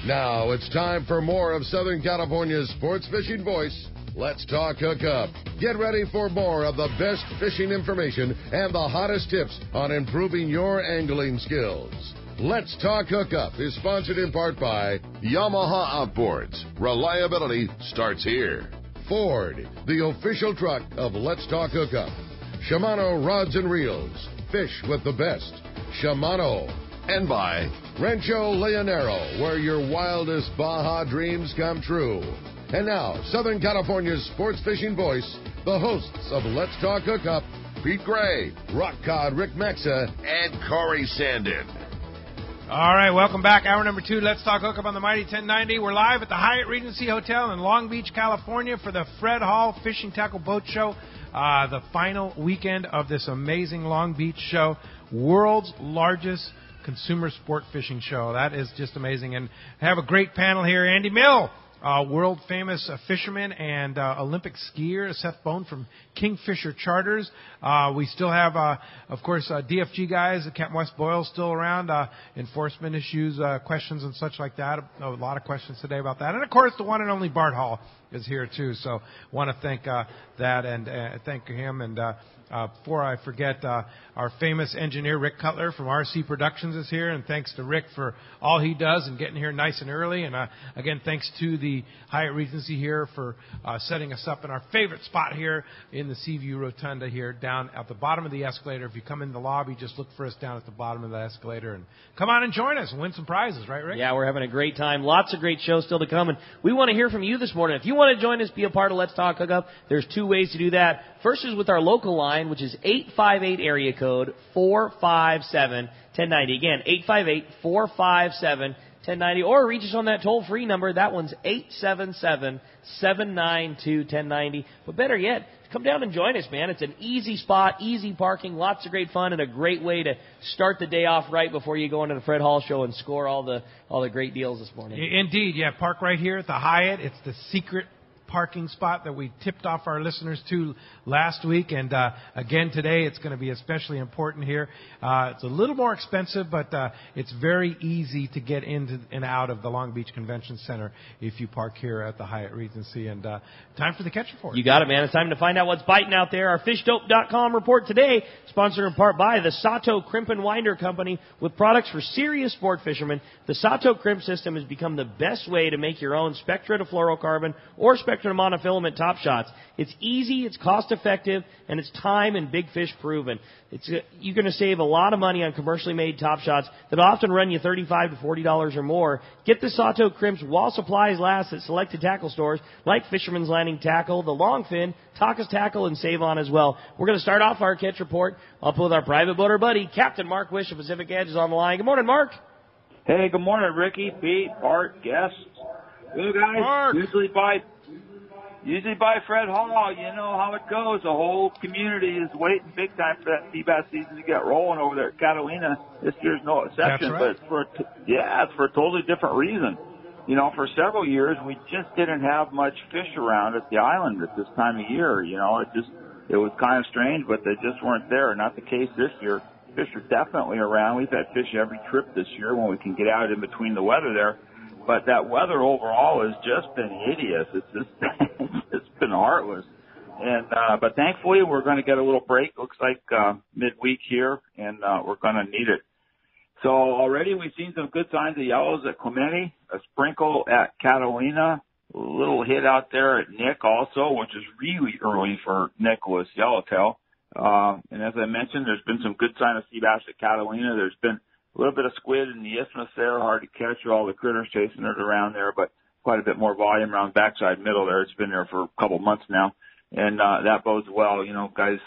Now it's time for more of Southern California's sports fishing voice. Let's talk Hookup. Get ready for more of the best fishing information and the hottest tips on improving your angling skills. Let's Talk Hookup is sponsored in part by Yamaha Outboards. Reliability starts here. Ford, the official truck of Let's Talk Hookup. Shimano Rods and Reels. Fish with the best. Shimano. And by Rancho Leonero, where your wildest Baja dreams come true. And now, Southern California's sports fishing voice, the hosts of Let's Talk Hookup, Pete Gray, Rock Cod Rick Maxa, and Corey Sandin. All right, welcome back. Hour number 2, Let's Talk Hookup on the Mighty 1090. We're live at the Hyatt Regency Hotel in Long Beach, California for the Fred Hall Fishing Tackle Boat Show, the final weekend of this amazing Long Beach show, world's largest consumer sport fishing show. That is just amazing. And I have a great panel here. Andy Mill, world famous fisherman and Olympic skier. Seth Bone from Kingfisher Charters. We still have, of course, DFG guys. Captain Wes Boyle still around. Enforcement issues, questions and such like that. A lot of questions today about that. And, of course, the one and only Bart Hall is here, too. So want to thank that and thank him. And before I forget, our famous engineer, Rick Cutler from RC Productions is here. And thanks to Rick for all he does and getting here nice and early. And, again, thanks to the Hyatt Regency here for setting us up in our favorite spot here in the Seaview Rotunda here down at the bottom of the escalator. If you come in the lobby, just look for us down at the bottom of the escalator. And come on and join us and win some prizes, right, Rick? Yeah, we're having a great time. Lots of great shows still to come. And we want to hear from you this morning. If you want to join us, be a part of Let's Talk Hookup, there's 2 ways to do that. First is with our local line, which is 858 area code 457-1090. Again, 858-457-1090. Or reach us on that toll-free number. That one's 877-792-1090. But better yet, come down and join us, man. It's an easy spot, easy parking, lots of great fun, and a great way to start the day off right before you go into the Fred Hall show and score all the great deals this morning. Indeed, yeah. Park right here at the Hyatt. It's the secret parking spot that we tipped off our listeners to last week, and again today it's going to be especially important here. It's a little more expensive, but it's very easy to get into and out of the Long Beach Convention Center if you park here at the Hyatt Regency. And time for the catch report. You got it, man. It's time to find out what's biting out there. Our fishdope.com report today, sponsored in part by the Sato Crimp and Winder Company, with products for serious sport fishermen. The Sato Crimp system has become the best way to make your own Spectra to fluorocarbon or Spectra monofilament top shots. It's easy, it's cost effective, and it's time and big fish proven. You're going to save a lot of money on commercially made top shots that often run you $35 to $40 or more. Get the Sato Crimps while supplies last at selected tackle stores like Fisherman's Landing Tackle, the Longfin, Taka's Tackle, and Save On as well. We're going to start off our catch report up with our private boater buddy, Captain Mark Wish of Pacific Edge is on the line. Good morning, Mark. Hey, good morning, Ricky, Pete, Bart, guests. Well, guys, Mark. Usually by Fred Hall, you know how it goes. The whole community is waiting big time for that sea bass season to get rolling over there at Catalina. This year's no exception, That's right. but it's for a totally different reason. You know, for several years we just didn't have much fish around at the island at this time of year. You know, it was kind of strange, but they just weren't there. Not the case this year. Fish are definitely around. We've had fish every trip this year when we can get out in between the weather there. But that weather overall has just been hideous. It's been heartless. And but thankfully we're going to get a little break. Looks like midweek here, and we're going to need it. So already we've seen some good signs of yellows at Clemente, a sprinkle at Catalina, a little hit out there at Nick also, which is really early for Nicholas Yellowtail. And as I mentioned, there's been some good sign of sea bass at Catalina. There's been a little bit of squid in the isthmus there, hard to catch with all the critters chasing it around there, but quite a bit more volume around backside middle there. It's been there for a couple months now, and that bodes well. You know, guys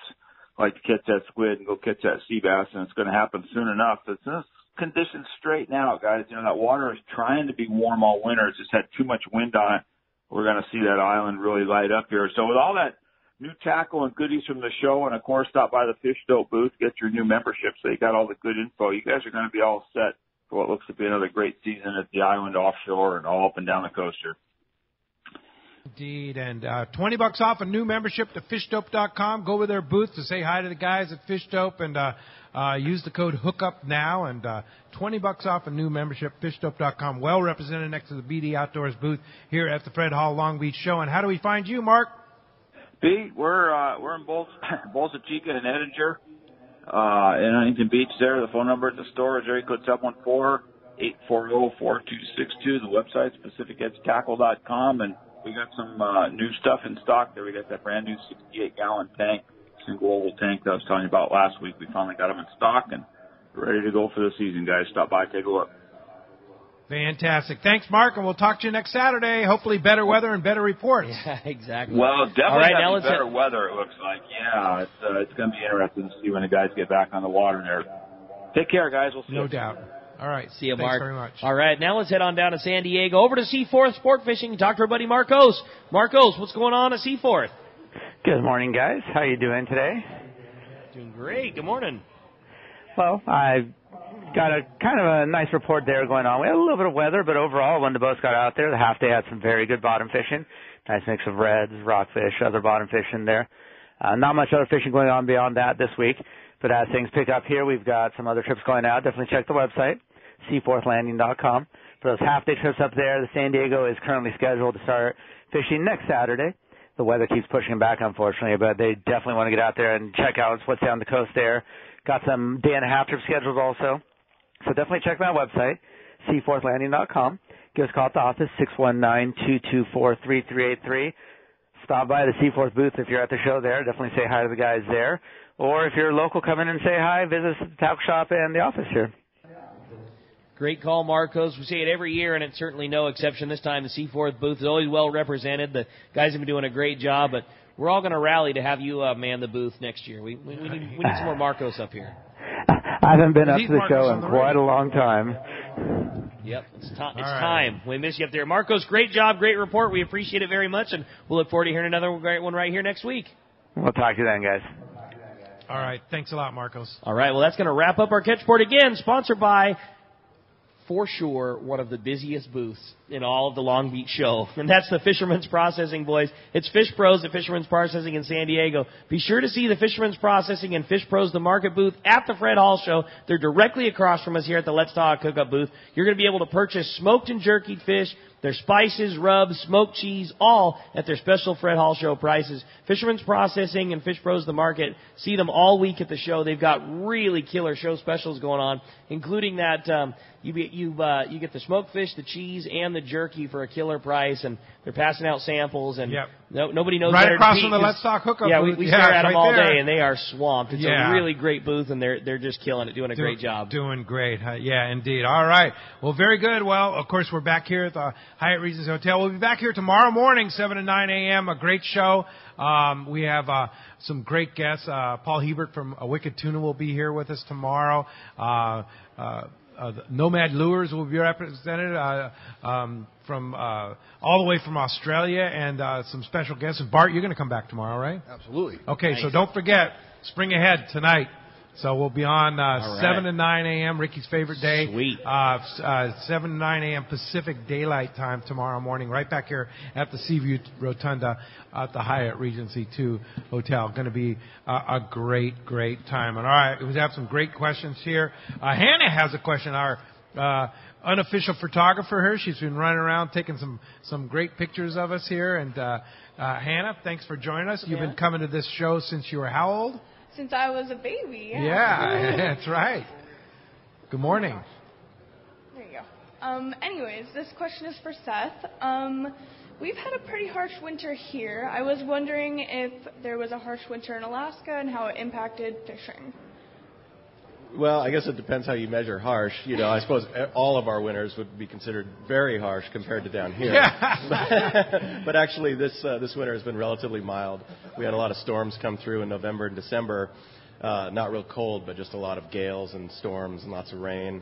like to catch that squid and go catch that sea bass, and it's going to happen soon enough. As soon as conditions straighten out, guys, you know, that water is trying to be warm all winter. It's just had too much wind on it. We're going to see that island really light up here. So with all that new tackle and goodies from the show, and of course stop by the Fish Dope booth, get your new membership so you got all the good info. You guys are going to be all set for what looks to be another great season at the island offshore and all up and down the coast here. Indeed, and $20 off a new membership to fishdope.com. Go over their booth to say hi to the guys at Fishdope and use the code Hookup now, and $20 off a new membership, fishdope.com. Well represented next to the BD Outdoors booth here at the Fred Hall Long Beach Show. And how do we find you, Mark? Pete, we're in Bolsa Chica and Edinger, in Huntington Beach there. The phone number at the store is area code 714-840-4262. The website's PacificEdgeTackle.com, and we got some new stuff in stock there. We got that brand new 68-gallon tank, single oval tank that I was telling you about last week. We finally got them in stock, and we're ready to go for the season, guys. Stop by, take a look. Fantastic. Thanks, Mark, and we'll talk to you next Saturday. Hopefully better weather and better reports. Yeah, exactly. Well, definitely All right, better weather, it looks like. Yeah, it's going to be interesting to see when the guys get back on the water there. Take care, guys. We'll see you. No doubt. All right. See you, Thanks Mark. very much. All right, now let's head on down to San Diego, over to Seaforth Sport Fishing. Talk to our buddy Marcos. Marcos, what's going on at Seaforth? Good morning, guys. How are you doing today? Doing great. Good morning. Well, I got a kind of a nice report there going on. We had a little bit of weather, but overall, when the boats got out there, the half day had some very good bottom fishing. Nice mix of reds, rockfish, other bottom fishing there. Not much other fishing going on beyond that this week, but as things pick up here, we've got some other trips going out. Definitely check the website, seaforthlanding.com. For those half day trips up there, the San Diego is currently scheduled to start fishing next Saturday. The weather keeps pushing back, unfortunately, but they definitely want to get out there and check out what's down the coast there. Got some day-and-a-half trips scheduled also. So definitely check my website, seaforthlanding.com. Give us a call at the office, 619-224-3383. Stop by the Seaforth booth if you're at the show there. Definitely say hi to the guys there. Or if you're local, come in and say hi. Visit us at the tackle shop and the office here. Great call, Marcos. We say it every year, and it's certainly no exception this time. The Seaforth booth is always well represented. The guys have been doing a great job, but we're all going to rally to have you man the booth next year. We need some more Marcos up here. I haven't been up to the show in quite a long time. Yep, it's time. We miss you up there. Marcos, great job, great report. We appreciate it very much, and we'll look forward to hearing another great one right here next week. We'll talk to you then, guys. All right. Thanks a lot, Marcos. All right, well, that's going to wrap up our Catchboard again, sponsored by, for sure, one of the busiest booths in all of the Long Beach show. And that's the Fisherman's Processing, boys. It's Fish Pros at Fisherman's Processing in San Diego. Be sure to see the Fisherman's Processing and Fish Pros the Market booth at the Fred Hall show. They're directly across from us here at the Let's Talk Hookup booth. You're going to be able to purchase smoked and jerkied fish, their spices, rubs, smoked cheese, all at their special Fred Hall show prices. Fisherman's Processing and Fish Pros the Market. See them all week at the show. They've got really killer show specials going on, including that you get the smoked fish, the cheese, and the jerky for a killer price, and they're passing out samples, and nobody knows right better across to from the Let's Talk Hookup yeah, booth. we stare at them right all there. day, and they are swamped. It's a really great booth, and they're just killing it, doing a great job. Doing great. Yeah, indeed. All right. Well, very good. Well, of course, we're back here at the Hyatt Regency Hotel. We'll be back here tomorrow morning, 7 to 9 a.m., a great show. We have some great guests. Paul Hebert from Wicked Tuna will be here with us tomorrow. Nomad Lures will be represented from all the way from Australia, and some special guests. And Bart, you're going to come back tomorrow, right? Absolutely. Okay, Nice. so don't forget, Spring Ahead tonight. So we'll be on 7 to 9 a.m., Ricky's favorite day. Sweet. 7 to 9 a.m. Pacific Daylight Time tomorrow morning, right back here at the Seaview Rotunda at the Hyatt Regency 2 Hotel. Going to be a great, great time. And all right, we have some great questions here. Hannah has a question. Our unofficial photographer here. She's been running around taking some great pictures of us here. And Hannah, thanks for joining us. You've been coming to this show since you were how old? Since I was a baby, Yeah, that's right. Good morning. There you go. Anyways, this question is for Seth. We've had a pretty harsh winter here. I was wondering if there was a harsh winter in Alaska and how it impacted fishing. Well, I guess it depends how you measure harsh. You know, I suppose all of our winters would be considered very harsh compared to down here. Yeah. But actually, this winter has been relatively mild. We had a lot of storms come through in November and December. Not real cold, but just a lot of gales and storms and lots of rain.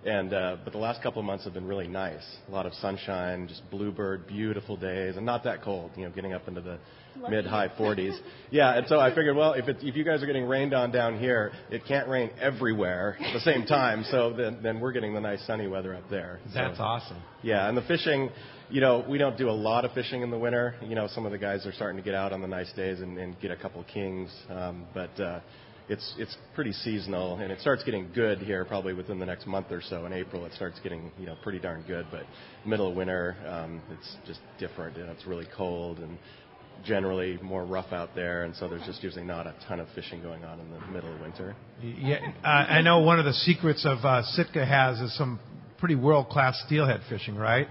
And but the last couple of months have been really nice. A lot of sunshine, just bluebird, beautiful days, and not that cold. Getting up into the mid-high 40s. Yeah, and so I figured, well, if you guys are getting rained on down here, it can't rain everywhere at the same time. So then we're getting the nice sunny weather up there. That's awesome. Yeah, and the fishing, we don't do a lot of fishing in the winter. Some of the guys are starting to get out on the nice days and get a couple of kings, but it's pretty seasonal, and it starts getting good here probably within the next month or so. In April, it starts getting pretty darn good, but middle of winter, it's just different. It's really cold and generally more rough out there, and so there's just usually not a ton of fishing going on in the middle of winter. Yeah, I know one of the secrets of Sitka has is some pretty world-class steelhead fishing, right?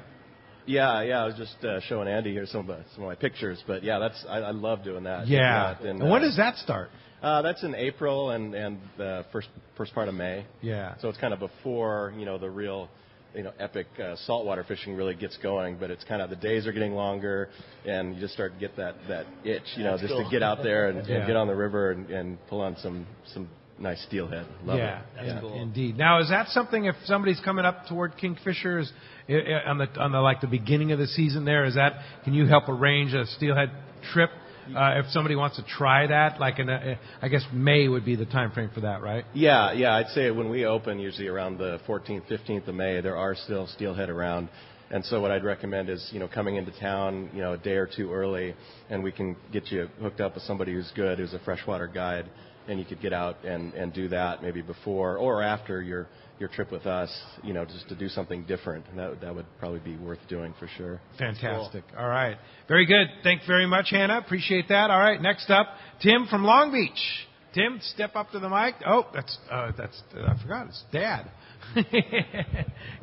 Yeah. I was just showing Andy here some of my pictures, but yeah, I love doing that. Yeah. And when does that start? That's in April and the first part of May. Yeah. So it's kind of before the real epic saltwater fishing really gets going, but it's kind of the days are getting longer, and you just start to get that itch, just to get out there and get on the river and pull on some nice steelhead. Love it. That's cool. Indeed. Now, is that something if somebody's coming up toward Kingfishers on the like the beginning of the season? Can you help arrange a steelhead trip? If somebody wants to try that, I guess May would be the time frame for that, right? Yeah. I'd say when we open, usually around the 14th, 15th of May, there are still steelhead around. And so what I'd recommend is, coming into town, a day or two early, and we can get you hooked up with somebody who's good, who's a freshwater guide, and you could get out and do that maybe before or after your trip with us, just to do something different. And that would probably be worth doing for sure. Fantastic. Cool. All right. Very good. Thanks very much, Hannah. Appreciate that. All right. Next up, Tim from Long Beach. Tim, step up to the mic. Oh, that's I forgot. It's Dad.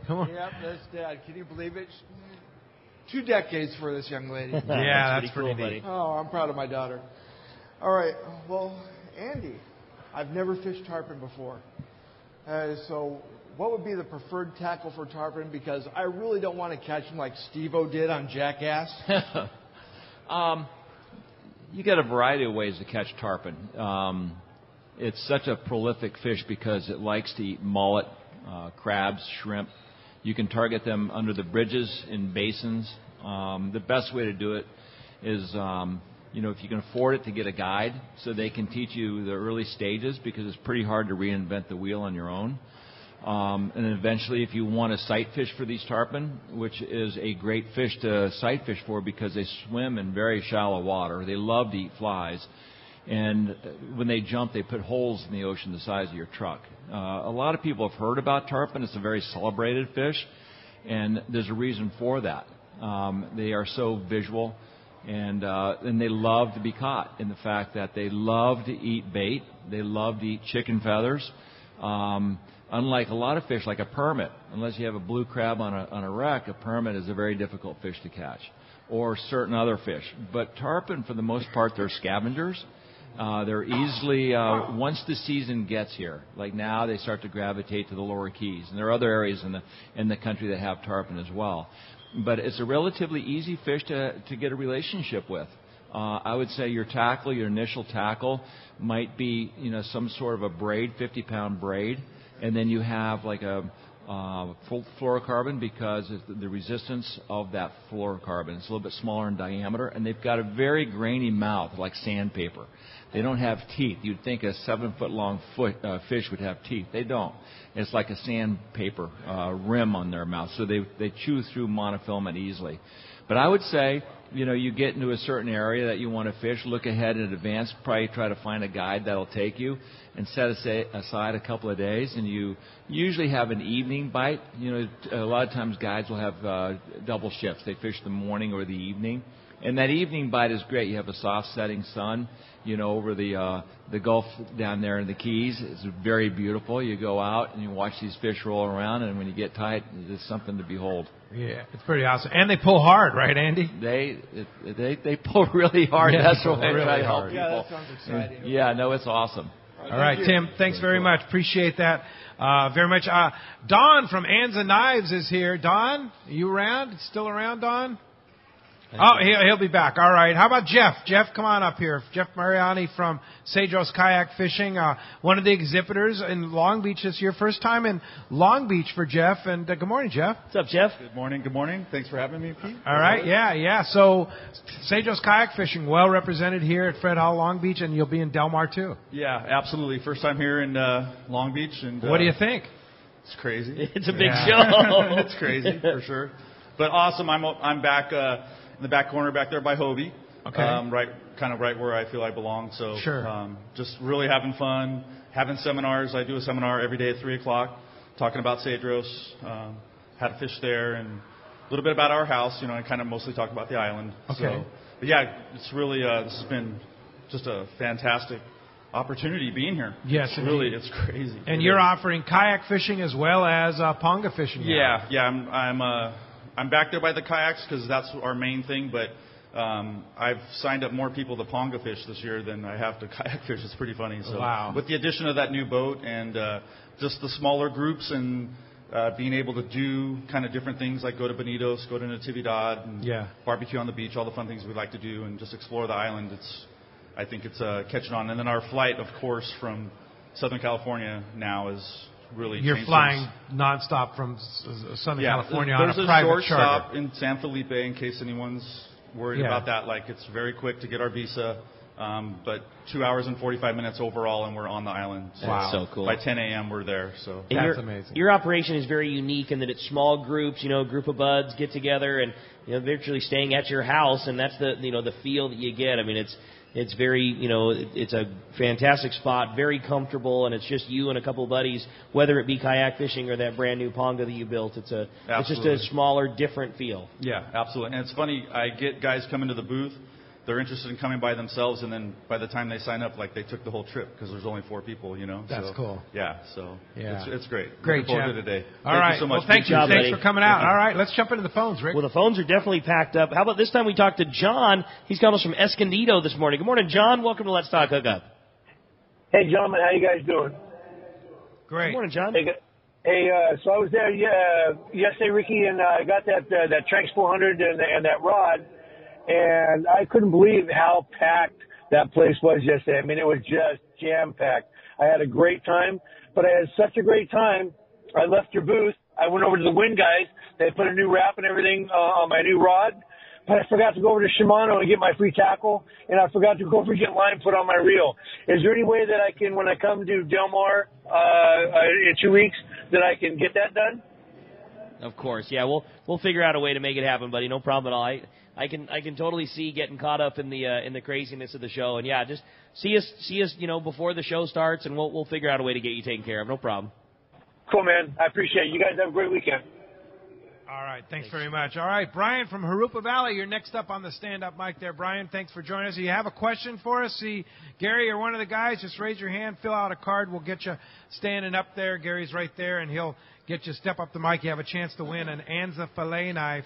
Come on. Yep, that's Dad. Can you believe it? 2 decades for this young lady. Yeah, that's pretty cool, neat. buddy. Oh, I'm proud of my daughter. All right. Well, Andy, I've never fished tarpon before. So what would be the preferred tackle for tarpon? Because I really don't want to catch them like Steve-O did on Jackass. You get a variety of ways to catch tarpon. It's such a prolific fish because it likes to eat mullet, crabs, shrimp. You can target them under the bridges in basins. The best way to do it is, if you can afford it, to get a guide so they can teach you the early stages, because it's pretty hard to reinvent the wheel on your own. And then eventually, if you want to sight fish for these tarpon, which is a great fish to sight fish for because they swim in very shallow water. They love to eat flies. And when they jump, they put holes in the ocean the size of your truck. A lot of people have heard about tarpon. It's a very celebrated fish, and there's a reason for that. They are so visual, and they love to be caught in the fact that they love to eat bait. They love to eat chicken feathers. Unlike a lot of fish, like a permit, unless you have a blue crab on a wreck, a permit is a very difficult fish to catch, or certain other fish. But tarpon, for the most part, they're scavengers. They're easily, once the season gets here, like now, they start to gravitate to the lower Keys. And there are other areas in the country that have tarpon as well. But it's a relatively easy fish to get a relationship with. I would say your initial tackle might be, some sort of a braid, 50-pound braid. And then you have like a fluorocarbon, because of the resistance of that fluorocarbon. It's a little bit smaller in diameter, and they've got a very grainy mouth, like sandpaper. They don't have teeth. You'd think a 7-foot-long fish would have teeth. They don't. It's like a sandpaper rim on their mouth, so they chew through monofilament easily. But I would say, you get into a certain area that you want to fish, look ahead in advance, probably try to find a guide that'll take you, and set aside a couple of days, and you usually have an evening bite. A lot of times guides will have double shifts. They fish the morning or the evening. And that evening bite is great. You have a soft setting sun, over the Gulf down there in the Keys. It's very beautiful. You go out and you watch these fish roll around, and when you get tight, it's something to behold. Yeah, it's pretty awesome. And they pull hard, right, Andy? They pull really hard. Yeah, that's what I try to help people. Yeah, that sounds exciting. Yeah, no, it's awesome. All right, Tim, thanks very much. Appreciate that very much. Don from Anza Knives is here. Don, are you around? Still around, Don? Oh, he'll be back. All right. How about Jeff? Jeff, come on up here. Jeff Mariani from Cedros Kayak Fishing, one of the exhibitors in Long Beach this year. First time in Long Beach for Jeff. And good morning, Jeff. What's up, Jeff? Good morning. Good morning. Thanks for having me, Pete. All right. Yeah. So Cedros Kayak Fishing, well represented here at Fred Hall, Long Beach, and you'll be in Del Mar too. Yeah, absolutely. First time here in Long Beach. And what do you think? It's crazy. It's a big show. It's crazy for sure. But awesome. I'm back in the back corner back there by Hobie. Okay. Right where I feel I belong. So sure. Just really having fun, having seminars. I do a seminar every day at 3 o'clock, talking about Cedros, how to fish there, and a little bit about our house. I kind of mostly talk about the island. Okay. So, but yeah, it's really this has been just a fantastic opportunity being here. Yes, it's crazy. And you're offering kayak fishing as well as ponga fishing. Yeah. I'm back there by the kayaks because that's our main thing. But I've signed up more people to ponga fish this year than I have to kayak fish. It's pretty funny. So wow. With the addition of that new boat and just the smaller groups and being able to do kind of different things like go to Bonitos, go to Natividad, and barbecue on the beach, all the fun things we like to do, and just explore the island. I think it's catching on. And then our flight, of course, from Southern California now is really You're flying nonstop from Southern California on a private charter. There's a short stop in San Felipe in case anyone's worried about that. Like, it's very quick to get our visa, but 2 hours and 45 minutes overall, and we're on the island. So wow. That's so cool. By 10 a.m. we're there. So that's amazing. Your operation is very unique in that it's small groups, a group of buds get together and virtually staying at your house, and that's the feel that you get. I mean, it's very, it's a fantastic spot, very comfortable, and it's just you and a couple of buddies, whether it be kayak fishing or that brand new ponga that you built. It's just a smaller, different feel. Yeah, absolutely. And it's funny, I get guys come into the booth, they're interested in coming by themselves, and then by the time they sign up, like they took the whole trip because there's only 4 people, That's cool. Yeah, it's great. Great, Looking forward to today. All right. Thank you so much. Well, thank you. Job, Thanks buddy. for coming out. All right, let's jump into the phones, Rick. Well, the phones are definitely packed up. How about this time we talk to John? He's calling us from Escondido this morning. Good morning, John. Welcome to Let's Talk Hookup. Hey, gentlemen. How you guys doing? Great. Good morning, John. Hey, so I was there yesterday, Ricky, and I got that Tranx 400 and that rod, and I couldn't believe how packed that place was yesterday. I mean, it was just jam-packed. I had a great time, but I had such a great time, I left your booth. I went over to the Wind guys. They put a new wrap and everything on my new rod, but I forgot to go over to Shimano and get my free tackle, and I forgot to go over and get line put on my reel. Is there any way that I can, when I come to Del Mar in 2 weeks, that I can get that done? Of course, yeah. We'll figure out a way to make it happen, buddy. No problem at all. I can totally see getting caught up in the craziness of the show, and yeah, just see us before the show starts, and we'll figure out a way to get you taken care of. No problem. Cool, man. I appreciate it. You guys have a great weekend. All right, thanks very much. All right, Brian from Harupa Valley, you're next up on the stand-up mic there. Brian, thanks for joining us. If you have a question for us, see Gary or one of the guys, just raise your hand, fill out a card. We'll get you standing up there. Gary's right there, and he'll get you step up the mic. You have a chance to win an Anza fillet knife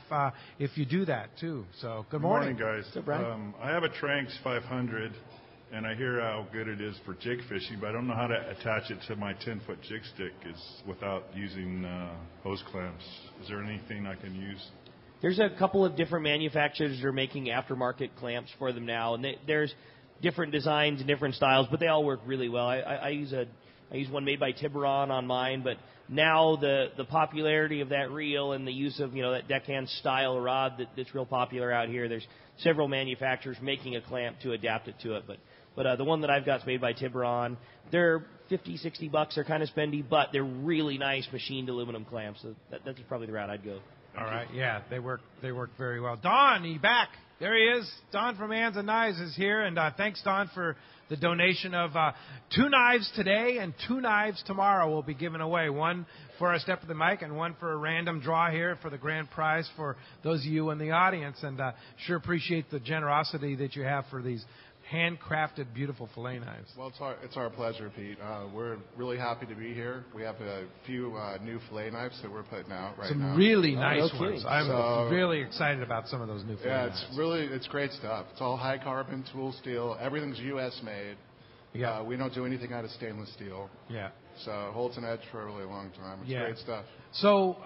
if you do that, too. So, good morning. Good morning, guys. What's up, Brian? I have a Tranx 500, and I hear how good it is for jig fishing, but I don't know how to attach it to my 10-foot jig stick without using hose clamps. Is there anything I can use? There's a couple of different manufacturers that are making aftermarket clamps for them now, and there's different designs and different styles, but they all work really well. I use one made by Tiburon on mine, but now the popularity of that reel and the use of that deckhand style rod that's real popular out here. There's several manufacturers making a clamp to adapt it to it, but the one that I've got is made by Tiburon. They're $50-$60. They're kind of spendy, but they're really nice machined aluminum clamps. So that's probably the route I'd go. All right, yeah, they work very well. Don, he back. There he is. Don from Anza Knives is here, and thanks, Don, for the donation of 2 knives today and 2 knives tomorrow will be given away. One for a step of the mic and one for a random draw here for the grand prize for those of you in the audience. And sure appreciate the generosity that you have for these handcrafted, beautiful fillet knives. Well, it's our pleasure, Pete. We're really happy to be here. We have a few new fillet knives that we're putting out right now. Some really nice ones. I'm really excited about some of those new fillet knives. It's great stuff. It's all high carbon, tool steel. Everything's U.S. made. Yeah. We don't do anything out of stainless steel. Yeah. So it holds an edge for a really long time. It's great stuff. So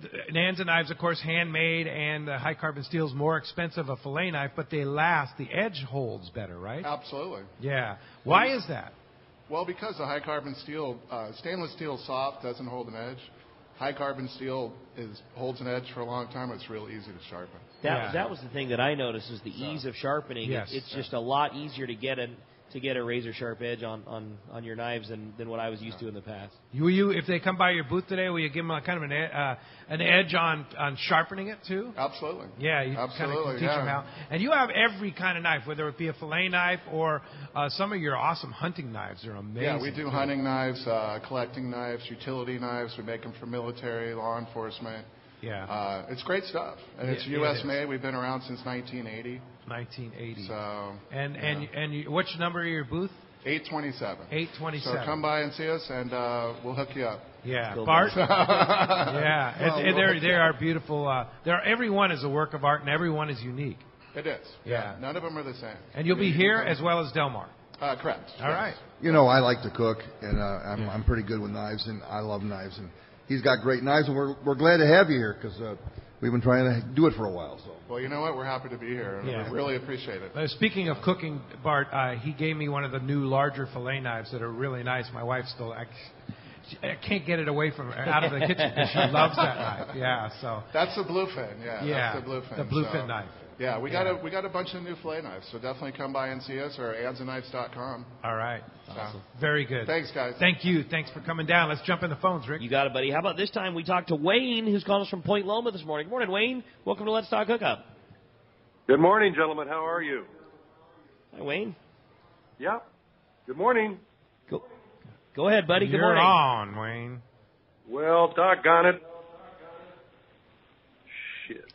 the Anza knives, of course, handmade, and the high carbon steel is more expensive, a fillet knife, but they last. The edge holds better, right? Absolutely. Yeah. Why is that? Well, because the high carbon steel, stainless steel is soft, doesn't hold an edge. High carbon steel holds an edge for a long time. It's real easy to sharpen. That was the thing that I noticed is the ease of sharpening. Yes. It's just a lot easier to get a razor sharp edge on your knives than what I was used to in the past. Will you, if they come by your booth today, will you give them a kind of an edge on sharpening it too? Absolutely. Yeah, you kind of teach them how. And you have every kind of knife, whether it be a fillet knife or some of your awesome hunting knives. They're amazing. Yeah, we do hunting knives, collecting knives, utility knives. We make them for military, law enforcement. Yeah. It's great stuff. And it's U.S. made. We've been around since 1980. 1980. So. And which number of your booth? 827. 827. So come by and see us, and we'll hook you up. Yeah, Bart. They are beautiful. Every one is a work of art, and every one is unique. It is. Yeah. None of them are the same. And you'll be here as well as Del Mar. Correct. All right. You know, I like to cook, and I'm pretty good with knives, and I love knives. And he's got great knives, and we're glad to have you here because we've been trying to do it for a while. So. Well, you know what? We're happy to be here, and we really appreciate it. Speaking of cooking, Bart, he gave me one of the new larger fillet knives that are really nice. My wife still, I can't get it away from her, out of the kitchen because she loves that knife. Yeah, so. That's the bluefin. Yeah, that's the bluefin. The bluefin knife. Yeah, we got a bunch of new fillet knives, so definitely come by and see us or anzaknives.com. All right. Awesome. Very good. Thanks, guys. Thank you. Thanks for coming down. Let's jump in the phones, Rick. You got it, buddy. How about this time we talk to Wayne, who's calling us from Point Loma this morning. Good morning, Wayne. Welcome to Let's Talk Hookup. Good morning, gentlemen. How are you? Hi, Wayne. Yeah. Good morning. Go ahead, buddy. Good You're morning. on, Wayne. Well, doggone it. Shit.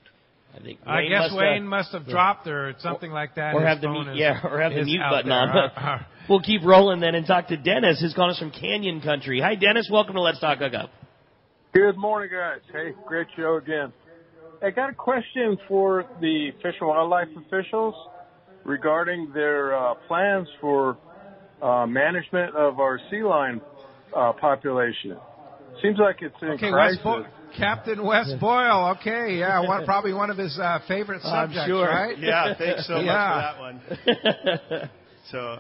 I guess Wayne must have dropped or something like that. Or have the mute button on. We'll keep rolling then and talk to Dennis, who's calling us from Canyon Country. Hi, Dennis. Welcome to Let's Talk Hookup. Good morning, guys. Hey, great show again. I got a question for the Fish and Wildlife officials regarding their plans for management of our sea lion population. Seems like it's in crisis. Captain Wes Boyle. Okay, probably one of his favorite subjects, I'm sure. right? Yeah, thanks so much for that one. So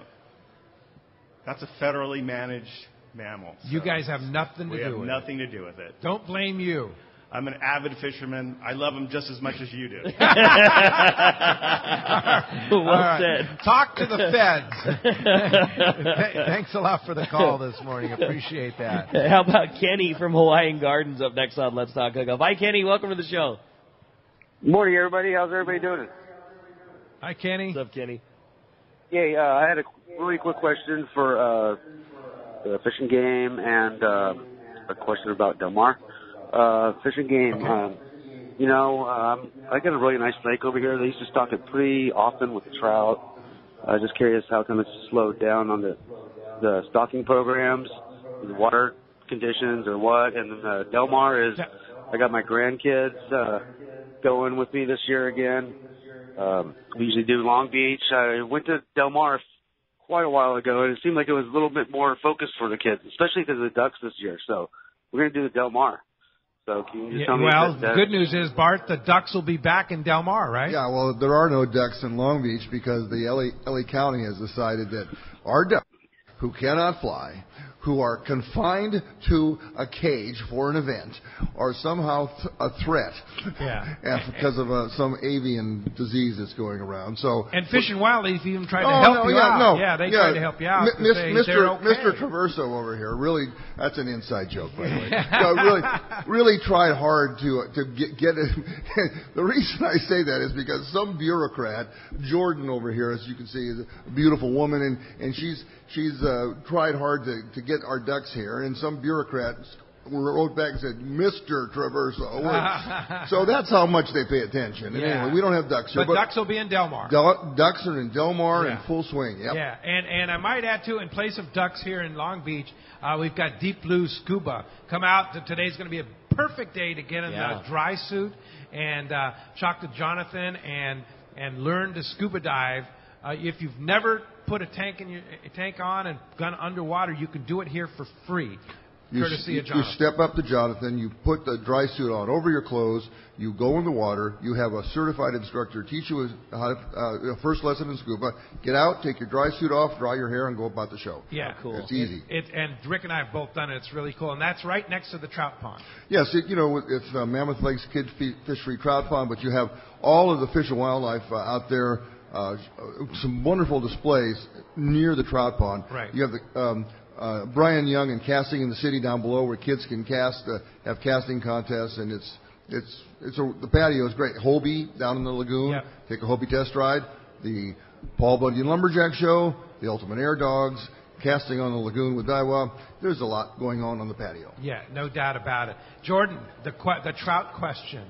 that's a federally managed mammal. So you guys have nothing to do with it. We have nothing to do with it. Don't blame you. I'm an avid fisherman. I love them just as much as you do. Well said. Talk to the feds. Thanks a lot for the call this morning. Appreciate that. How about Kenny from Hawaiian Gardens up next on Let's Talk Hookup? Hi, Kenny. Welcome to the show. Good morning, everybody. How's everybody doing? Hi, Kenny. What's up, Kenny? Yeah, I had a really quick question for the fishing game and a question about Del Mar. Fishing game, okay. I got a really nice lake over here. They used to stock it pretty often with the trout. Just curious how come it's slowed down on the stocking programs, the water conditions or what. And then Del Mar is, I got my grandkids going with me this year again. We usually do Long Beach. I went to Del Mar quite a while ago, and it seemed like it was a little bit more focused for the kids, especially because of the ducks this year. So we're going to do the Del Mar. So can you just tell me the good news is, Bart, the ducks will be back in Del Mar, right? Yeah, well, there are no ducks in Long Beach because the LA County has decided that our ducks, who cannot fly, who are confined to a cage for an event, are somehow a threat. Yeah. Because of some avian disease that's going around. So. And Fish and Wildlife even tried to help you out. Yeah, they tried to help you out. Mr. Traverso over here, really, that's an inside joke, by the way. really tried hard to get it. The reason I say that is because some bureaucrat, Jordan over here, as you can see, is a beautiful woman, and she's tried hard to get our ducks here, and some bureaucrats wrote back and said, Mr. Traverso. So that's how much they pay attention. And anyway, we don't have ducks here. But ducks will be in Del Mar. Ducks are in Del Mar in full swing. Yep. Yeah, and I might add, too, in place of ducks here in Long Beach, we've got Deep Blue Scuba. Come out. Today's going to be a perfect day to get in the dry suit and talk to Jonathan and learn to scuba dive. If you've never put a tank on and gone underwater, you can do it here for free. Courtesy of You Jonathan. step up to Jonathan. You put the dry suit on over your clothes. You go in the water. You have a certified instructor teach you how to, first lesson in scuba. Get out, take your dry suit off, dry your hair, and go about the show. Yeah, cool. It's easy. And Rick and I have both done it. It's really cool, and that's right next to the trout pond. Yes, it's Mammoth Lakes Kid Fishery Trout Pond, but you have all of the fish and wildlife out there. Some wonderful displays near the trout pond. Right. You have the Brian Young and Casting in the City down below, where kids can cast, have casting contests, and the patio is great. Hobie down in the lagoon. Yep. Take a Hobie test ride. The Paul Bunyan Lumberjack Show. The Ultimate Air Dogs. Casting on the lagoon with Daiwa. There's a lot going on the patio. Yeah, no doubt about it. Jordan, the trout question.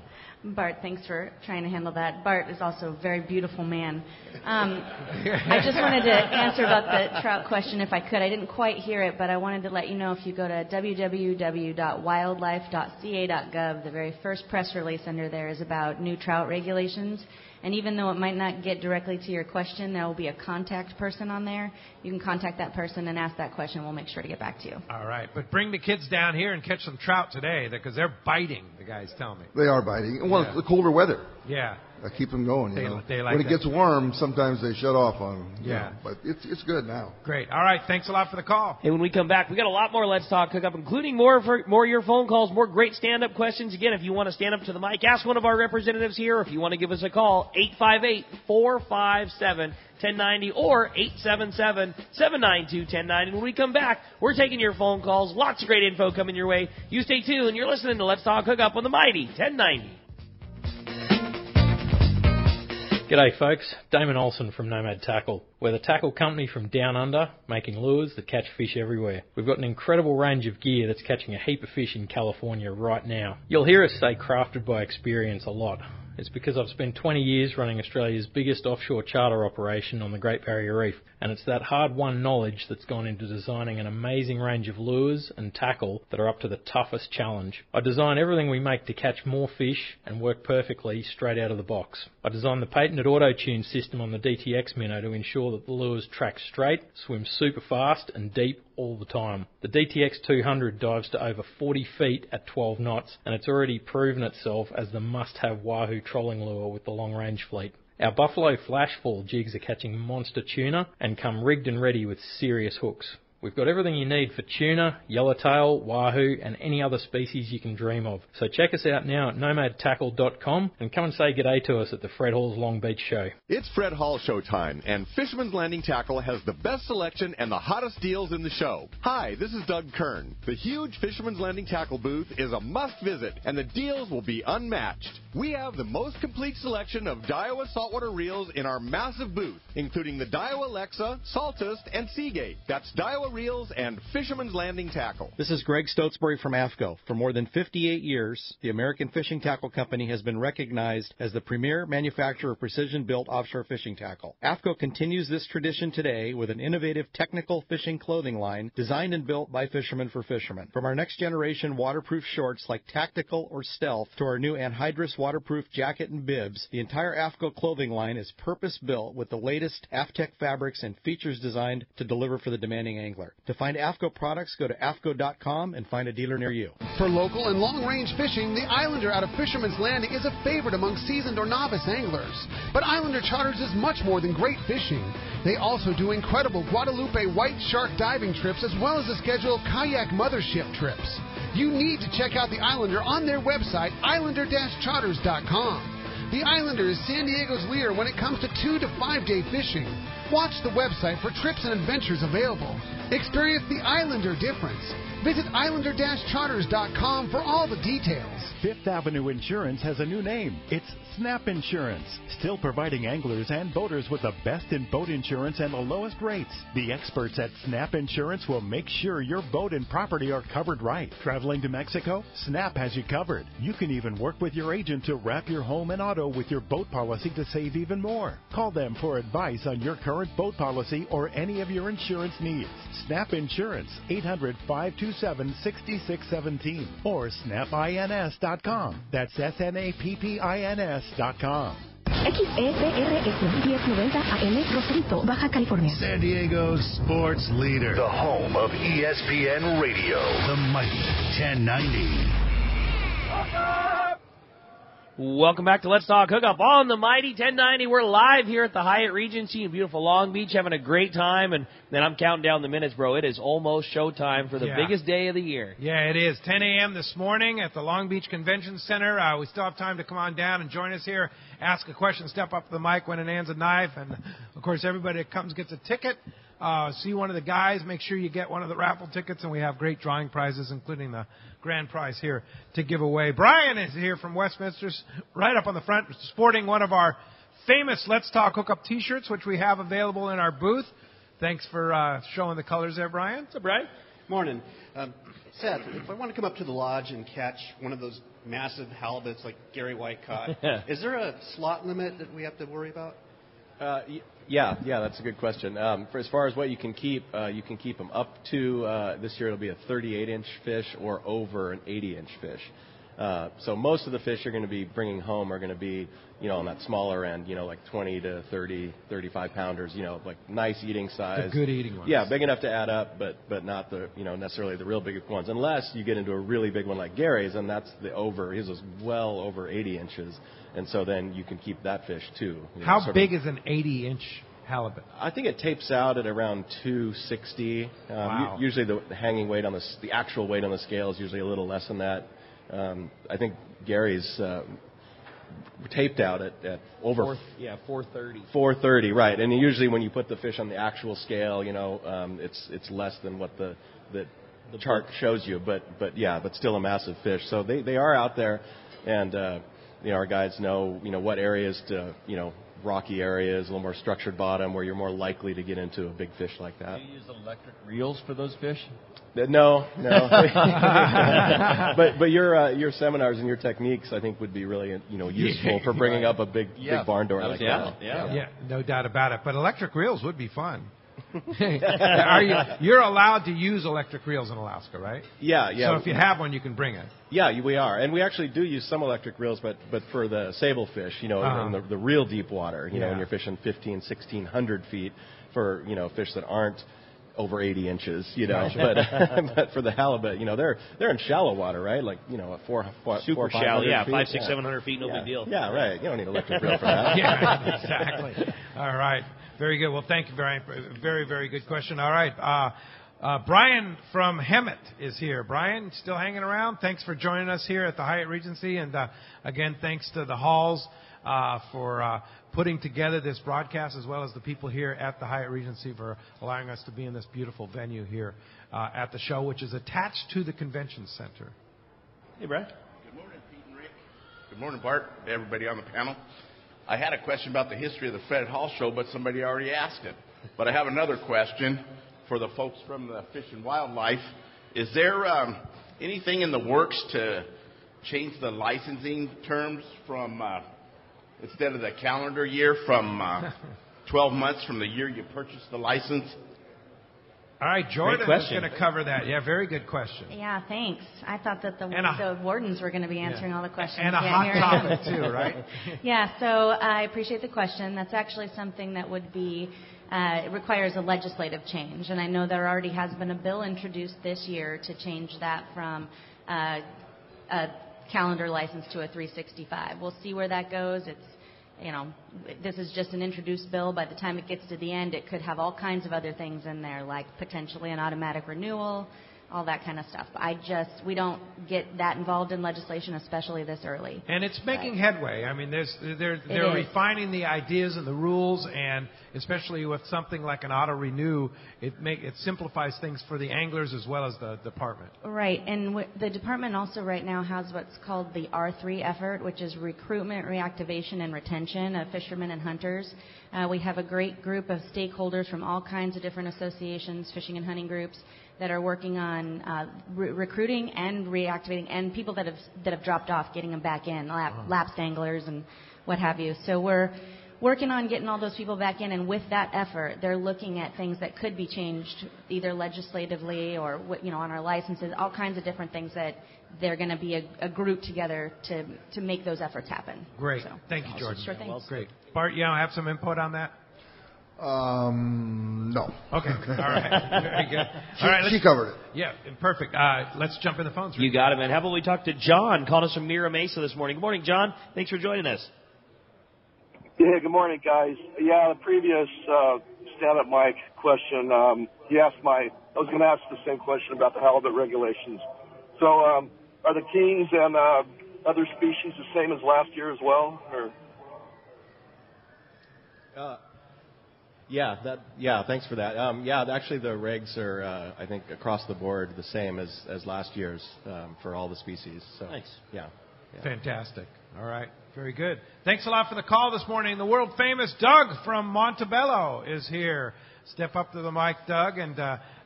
Bart, thanks for trying to handle that. Bart is also a very beautiful man. I just wanted to answer about the trout question if I could. I didn't quite hear it, but I wanted to let you know if you go to www.wildlife.ca.gov, the very first press release under there is about new trout regulations. And even though it might not get directly to your question, there will be a contact person on there. You can contact that person and ask that question. We'll make sure to get back to you. All right. But bring the kids down here and catch some trout today because they're biting, the guys tell me. They are biting. Well, the colder weather. Yeah. Keep them going. They like when it that. gets warm, sometimes they shut off on them. Yeah. But it's good now. Great. All right. Thanks a lot for the call. Hey, when we come back, we got a lot more Let's Talk Hookup, including more of your phone calls, more great stand-up questions. Again, if you want to stand up to the mic, ask one of our representatives here. If you want to give us a call, 858-457-1090 or 877-792-1090. When we come back, we're taking your phone calls. Lots of great info coming your way. You stay tuned. You're listening to Let's Talk Hookup on the mighty 1090. G'day folks, Damon Olsen from Nomad Tackle. We're the tackle company from down under, making lures that catch fish everywhere. We've got an incredible range of gear that's catching a heap of fish in California right now. You'll hear us say crafted by experience a lot. It's because I've spent 20 years running Australia's biggest offshore charter operation on the Great Barrier Reef, and it's that hard-won knowledge that's gone into designing an amazing range of lures and tackle that are up to the toughest challenge. I design everything we make to catch more fish and work perfectly straight out of the box. I designed the patented auto-tune system on the DTX Minnow to ensure that the lures track straight, swim super fast and deep all the time. The DTX 200 dives to over 40 feet at 12 knots, and it's already proven itself as the must-have wahoo trolling lure with the long-range fleet. Our Buffalo Flashfall jigs are catching monster tuna and come rigged and ready with serious hooks. We've got everything you need for tuna, yellowtail, wahoo, and any other species you can dream of. So check us out now at nomadtackle.com and come and say g'day to us at the Fred Hall's Long Beach show. It's Fred Hall show time, and Fisherman's Landing Tackle has the best selection and the hottest deals in the show. Hi, this is Doug Kern. The huge Fisherman's Landing Tackle booth is a must visit, and the deals will be unmatched. We have the most complete selection of Daiwa saltwater reels in our massive booth, including the Daiwa Lexa, Saltist, and Seagate. That's Daiwa Reels and Fisherman's Landing Tackle. This is Greg Stotesbury from AFCO. For more than 58 years, the American Fishing Tackle Company has been recognized as the premier manufacturer of precision-built offshore fishing tackle. AFCO continues this tradition today with an innovative technical fishing clothing line designed and built by fishermen for fishermen. From our next-generation waterproof shorts like Tactical or Stealth to our new anhydrous waterproof jacket and bibs, the entire AFCO clothing line is purpose-built with the latest AFTEC fabrics and features designed to deliver for the demanding angler. To find AFCO products, go to AFCO.com and find a dealer near you. For local and long-range fishing, the Islander out of Fisherman's Landing is a favorite among seasoned or novice anglers. But Islander Charters is much more than great fishing. They also do incredible Guadalupe white shark diving trips as well as a schedule of kayak mothership trips. You need to check out the Islander on their website, islander-charters.com. The Islander is San Diego's leader when it comes to 2 to 5 day fishing. Watch the website for trips and adventures available. Experience the Islander difference. Visit islander-charters.com for all the details. Fifth Avenue Insurance has a new name. It's Snap Insurance, still providing anglers and boaters with the best in boat insurance and the lowest rates. The experts at Snap Insurance will make sure your boat and property are covered right. Traveling to Mexico? Snap has you covered. You can even work with your agent to wrap your home and auto with your boat policy to save even more. Call them for advice on your current boat policy or any of your insurance needs. Snap Insurance, 800-527-6617 or snapins.com. That's SNAPPINS.com. XEPRS 1090 AM, Rosarito, Baja California. San Diego's sports leader. The home of ESPN Radio. The mighty 1090. Welcome back to Let's Talk Hookup on the Mighty 1090. We're live here at the Hyatt Regency in beautiful Long Beach, having a great time. And then I'm counting down the minutes, bro. It is almost showtime for the biggest day of the year. Yeah, it is. 10 a.m. this morning at the Long Beach Convention Center. We still have time to come on down and join us here. Ask a question, step up to the mic, win an Anza knife. And, of course, everybody that comes gets a ticket. See one of the guys. Make sure you get one of the raffle tickets, and we have great drawing prizes, including the grand prize here to give away. Brian is here from Westminster, right up on the front, sporting one of our famous Let's Talk Hookup T-shirts, which we have available in our booth. Thanks for showing the colors there, Brian. What's up, Brian? Morning. Seth, if I want to come up to the lodge and catch one of those massive halibuts like Gary White caught, is there a slot limit that we have to worry about? Yeah, that's a good question. For as far as what you can keep them up to, this year it'll be a 38-inch fish or over an 80-inch fish. So most of the fish you're going to be bringing home are going to be, on that smaller end, like 20 to 30, 35 pounders, like nice eating size. The good eating ones. Yeah, big enough to add up, but not the, necessarily the real big ones. Unless you get into a really big one like Gary's, and that's his was well over 80 inches. And so then you can keep that fish too. How big is an 80-inch halibut? I think it tapes out at around 260. Wow. Usually the hanging weight on the actual weight on the scale is usually a little less than that. I think Gary's taped out at over 430. 430, right? And usually when you put the fish on the actual scale, it's less than what the chart shows you. But still a massive fish. So they are out there, and our guides know what areas to rocky areas, a little more structured bottom, where you're more likely to get into a big fish like that. Do you use electric reels for those fish? No. but your seminars and your techniques, I think, would be really useful for bringing up a big barn door like that. Yeah, no doubt about it. But electric reels would be fun. You're allowed to use electric reels in Alaska, right? Yeah. So if you have one, you can bring it. Yeah, we are, and we actually do use some electric reels, but for the sable fish, in the real deep water, when you're fishing 1,500, 1,600 feet for fish that aren't over 80 inches, but for the halibut, they're in shallow water, right? Like super shallow, 500, 600, 700 feet, no big deal. Yeah, right. You don't need an electric reel for that. Yeah, exactly. All right. Very good. Well, thank you, Brian. Very, very good question. All right. Brian from Hemet is here. Brian, still hanging around? Thanks for joining us here at the Hyatt Regency. And, again, thanks to the Halls for putting together this broadcast, as well as the people here at the Hyatt Regency for allowing us to be in this beautiful venue here at the show, which is attached to the convention center. Hey, Brian. Good morning, Pete and Rick. Good morning, Bart, everybody on the panel. I had a question about the history of the Fred Hall Show, but somebody already asked it. But I have another question for the folks from the Fish and Wildlife. Is there anything in the works to change the licensing terms from, instead of the calendar year, from 12 months from the year you purchased the license? All right, Jordan is going to cover that. Yeah, very good question. Yeah, thanks. I thought that the wardens were going to be answering all the questions. And a hot topic, too, right? Yeah, so I appreciate the question. That's actually something that would be, it requires a legislative change. And I know there already has been a bill introduced this year to change that from a calendar license to a 365. We'll see where that goes. This is just an introduced bill. By the time it gets to the end, it could have all kinds of other things in there, like potentially an automatic renewal, all that kind of stuff. We don't get that involved in legislation, especially this early. And it's making headway. I mean, they're refining the ideas and the rules, and especially with something like an auto renew, it simplifies things for the anglers as well as the department. Right, and the department also right now has what's called the R3 effort, which is recruitment, reactivation, and retention of fishermen and hunters. We have a great group of stakeholders from all kinds of different associations, fishing and hunting groups, that are working on recruiting and reactivating, and people that have dropped off, getting them back in, lapsed anglers and what have you. So we're working on getting all those people back in, and with that effort, they're looking at things that could be changed either legislatively or, on our licenses, all kinds of different things that they're going to be a group together to make those efforts happen. Great. So, Thank you, Jordan. Sure thing. Well, great. Bart, you have some input on that? No. Okay. All right. Very good. All right. She covered it. Yeah, perfect. Let's jump in the phones. You got it, man. How about we talk to John, calling us from Mira Mesa this morning. Good morning, John. Thanks for joining us. Yeah, good morning, guys. Yeah, the previous stand-up mic question, he asked I was going to ask the same question about the halibut regulations. So, are the kings and other species the same as last year as well? Or? Thanks for that. Actually the regs are, I think, across the board the same as last year's for all the species. So, nice. Yeah. Fantastic. All right. Very good. Thanks a lot for the call this morning. The world famous Doug from Montebello is here. Step up to the mic, Doug, and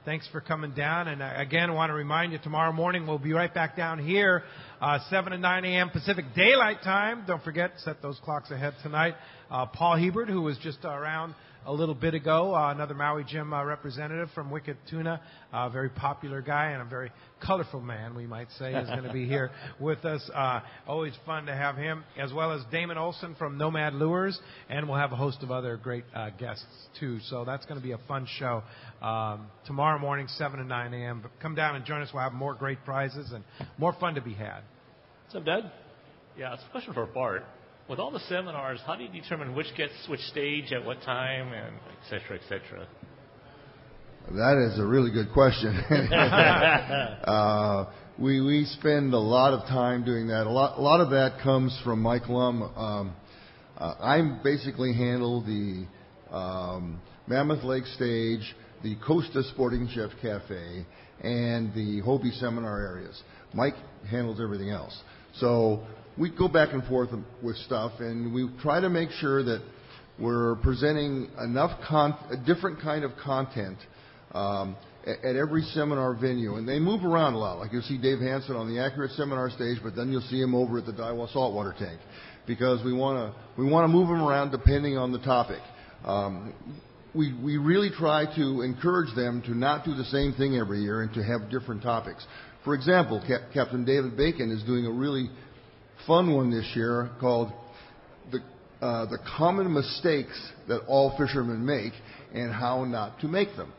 thanks for coming down. And again, I want to remind you, tomorrow morning we'll be right back down here, 7 to 9 a.m. Pacific Daylight Time. Don't forget, set those clocks ahead tonight. Paul Hebert, who was just around a little bit ago, another Maui Jim representative from Wicked Tuna, a very popular guy and a very colorful man, we might say, is going to be here with us. Always fun to have him, as well as Damon Olson from Nomad Lures, and we'll have a host of other great guests, too. So that's going to be a fun show tomorrow morning, 7 to 9 a.m. But come down and join us. We'll have more great prizes and more fun to be had. What's up, Doug? Yeah, it's a question for Bart. With all the seminars, how do you determine which gets which stage at what time, and et cetera, et cetera? That is a really good question. We spend a lot of time doing that. A lot of that comes from Mike Lum. I basically handle the Mammoth Lake stage, the Costa Sporting Chef Cafe, and the Hobie seminar areas. Mike handles everything else. So we go back and forth with stuff, and we try to make sure that we're presenting enough a different kind of content at every seminar venue. And they move around a lot. Like you'll see Dave Hansen on the Accurate seminar stage, but then you'll see him over at the Daiwa saltwater tank, because we want to move him around depending on the topic. We really try to encourage them to not do the same thing every year and to have different topics. For example, Captain David Bacon is doing a really fun one this year called the common mistakes that all fishermen make and how not to make them.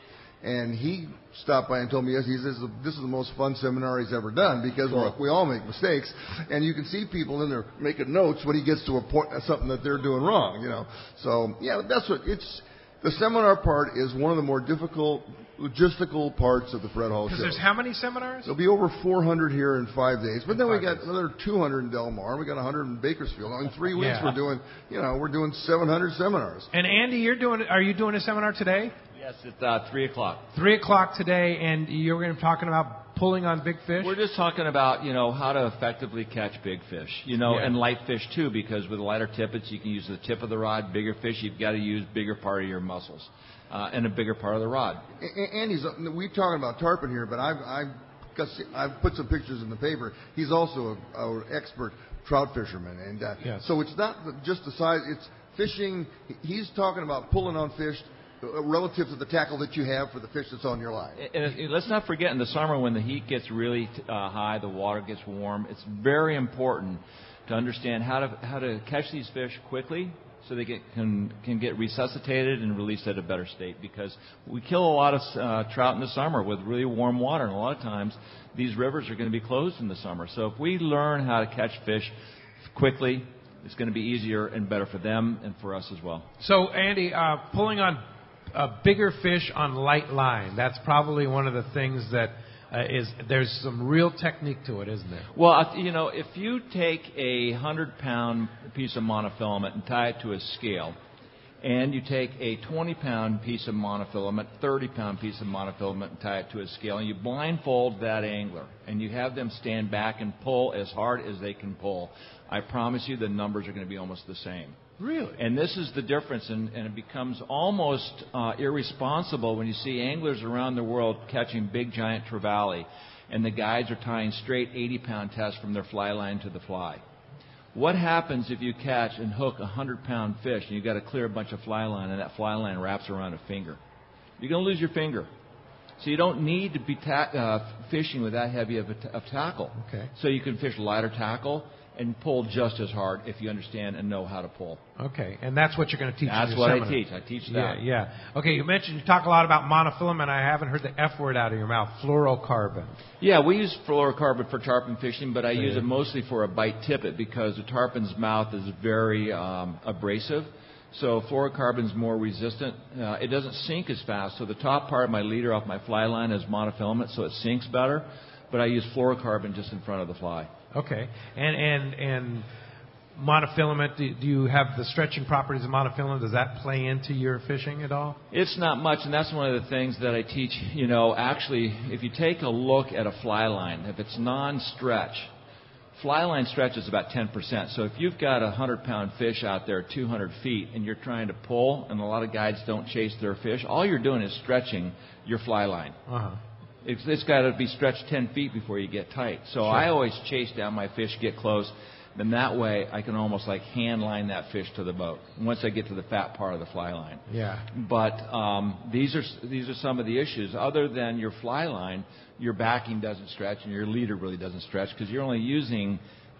And he stopped by and told me, yes, this is the most fun seminar he's ever done, because we all make mistakes, and you can see people in there making notes when he gets to a point, something that they're doing wrong, So yeah, that's what it's. The seminar part is one of the more difficult logistical parts of the Fred Hall show. Because there's how many seminars? There'll be over 400 here in 5 days. But then we got another 200 in Del Mar. We got 100 in Bakersfield. In 3 weeks we're doing 700 seminars. And Andy, are you doing a seminar today? Yes, it's 3 o'clock. 3 o'clock today, and you're going to be talking about pulling on big fish? We're just talking about, how to effectively catch big fish, and light fish too, because with lighter tippets, you can use the tip of the rod. Bigger fish, you've got to use bigger part of your muscles and a bigger part of the rod. We're talking about tarpon here, but I've put some pictures in the paper. He's also an expert trout fisherman, and so it's not just the size; it's fishing. He's talking about pulling on fish relative to the tackle that you have for the fish that's on your line. And let's not forget, in the summer when the heat gets really high, the water gets warm, it's very important to understand how to catch these fish quickly so they can get resuscitated and released at a better state, because we kill a lot of trout in the summer with really warm water, and a lot of times these rivers are going to be closed in the summer. So if we learn how to catch fish quickly, it's going to be easier and better for them and for us as well. So, Andy, pulling on bigger fish on light line, that's probably one of the things that there's some real technique to it, isn't there? Well, if you take a 100-pound piece of monofilament and tie it to a scale, and you take a 20-pound piece of monofilament, 30-pound piece of monofilament, and tie it to a scale, and you blindfold that angler, and you have them stand back and pull as hard as they can pull, I promise you the numbers are going to be almost the same. Really? And this is the difference, and it becomes almost irresponsible when you see anglers around the world catching big, giant trevally, and the guides are tying straight 80-pound tests from their fly line to the fly. What happens if you catch and hook a 100-pound fish and you've got to clear a bunch of fly line and that fly line wraps around a finger? You're going to lose your finger. So you don't need to be fishing with that heavy of tackle. Okay. So you can fish lighter tackle and pull just as hard if you understand and know how to pull. Okay, and that's what you're going to teach. That's in your what seminar. I teach. I teach that. Yeah. Okay, you talk a lot about monofilament. I haven't heard the F word out of your mouth. Fluorocarbon. Yeah, we use fluorocarbon for tarpon fishing, but I use it mostly for a bite tippet because the tarpon's mouth is very abrasive. So fluorocarbon's more resistant. It doesn't sink as fast. So the top part of my leader off my fly line is monofilament, so it sinks better. But I use fluorocarbon just in front of the fly. Okay, and monofilament. Do you have the stretching properties of monofilament? Does that play into your fishing at all? It's not much, and that's one of the things that I teach. Actually, if you take a look at a fly line, if it's non-stretch, fly line stretch is about 10%. So if you've got a 100-pound fish out there 200 feet and you're trying to pull, and a lot of guides don't chase their fish, all you're doing is stretching your fly line. Uh-huh. It's got to be stretched 10 feet before you get tight. So I always chase down my fish, get close, then that way I can almost like hand line that fish to the boat once I get to the fat part of the fly line. Yeah. But these are some of the issues. Other than your fly line, your backing doesn't stretch and your leader really doesn't stretch because you're only using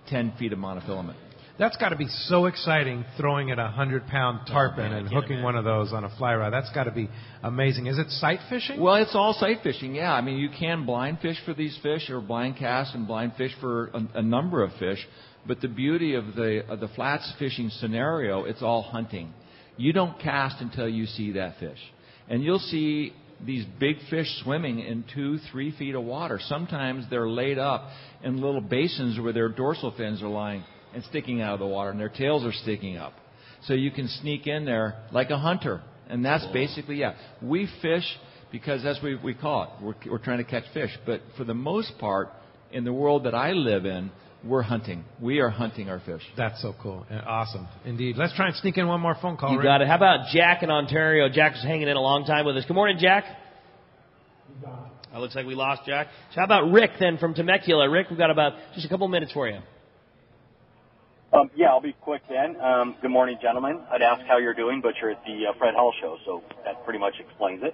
10 feet of monofilament. That's got to be so exciting, throwing at a 100-pound tarpon and hooking one of those on a fly rod. That's got to be amazing. Is it sight fishing? Well, it's all sight fishing, yeah. I mean, you can blind fish for these fish or blind cast and blind fish for a number of fish. But the beauty of the flats fishing scenario, it's all hunting. You don't cast until you see that fish. And you'll see these big fish swimming in 2-3 feet of water. Sometimes they're laid up in little basins where their dorsal fins are lying and sticking out of the water, and their tails are sticking up. So you can sneak in there like a hunter. And that's basically, we fish because that's what we call it. We're trying to catch fish. But for the most part, in the world that I live in, we're hunting. We are hunting our fish. That's so cool. Awesome. Indeed. Let's try and sneak in one more phone call. You got it. How about Jack in Ontario? Jack's hanging in a long time with us. Good morning, Jack. It looks like we lost Jack. So how about Rick then from Temecula? Rick, we've got about just a couple minutes for you. I'll be quick then. Good morning, gentlemen. I'd ask how you're doing, but you're at the Fred Hall show, so that pretty much explains it.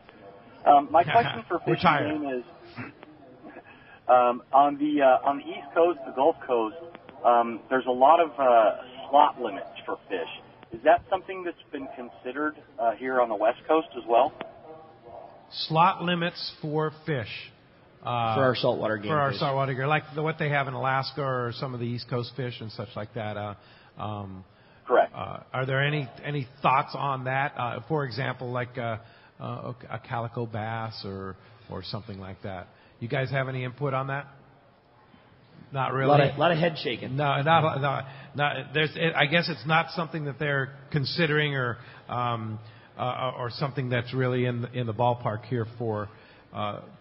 My question for fishing game is on the East Coast, the Gulf Coast. There's a lot of slot limits for fish. Is that something that's been considered here on the West Coast as well? Slot limits for fish. For our saltwater game. For our saltwater game, like what they have in Alaska or some of the East Coast fish and such like that. Correct. Are there any thoughts on that? For example, like a calico bass or something like that. You guys have any input on that? Not really. A lot of head shaking. No. I guess it's not something that they're considering or something that's really in the ballpark here for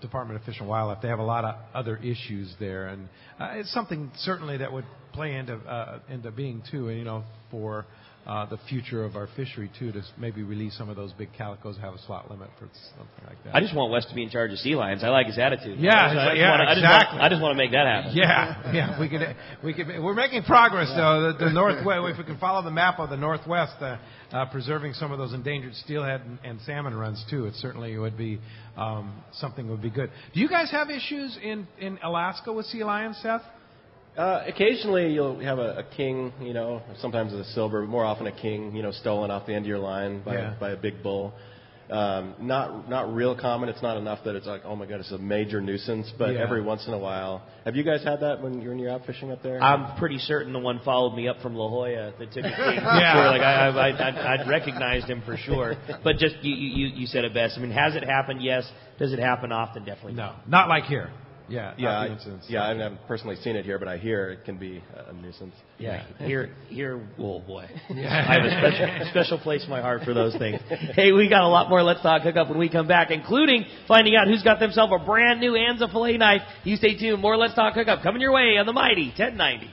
Department of Fish and Wildlife. They have a lot of other issues there, and it's something certainly that would play into being too. For the future of our fishery too, to maybe release some of those big calicos, have a slot limit for something like that. I just want Wes to be in charge of sea lions. I like his attitude. Exactly. I just want to make that happen. Yeah. We could. We're making progress though. The Northwest. If we can follow the map of the Northwest, preserving some of those endangered steelhead and salmon runs too, it certainly would be something would be good. Do you guys have issues in Alaska with sea lions, Seth? Occasionally you'll have a king, sometimes it's a silver, but more often a king, stolen off the end of your line by a big bull. Not real common. It's not enough that it's like, oh my God, it's a major nuisance. But every once in a while, have you guys had that when you're out fishing up there? I'm pretty certain the one followed me up from La Jolla that took a king. I'd recognized him for sure. But just you said it best. I mean, has it happened? Yes. Does it happen often? Definitely no. Not like here. I haven't personally seen it here, but I hear it can be a nuisance. Yeah, here, oh boy. I have a special place in my heart for those things. Hey, we got a lot more Let's Talk Hookup when we come back, including finding out who's got themselves a brand new Anza fillet knife. You stay tuned. More Let's Talk Hookup coming your way on the Mighty 1090.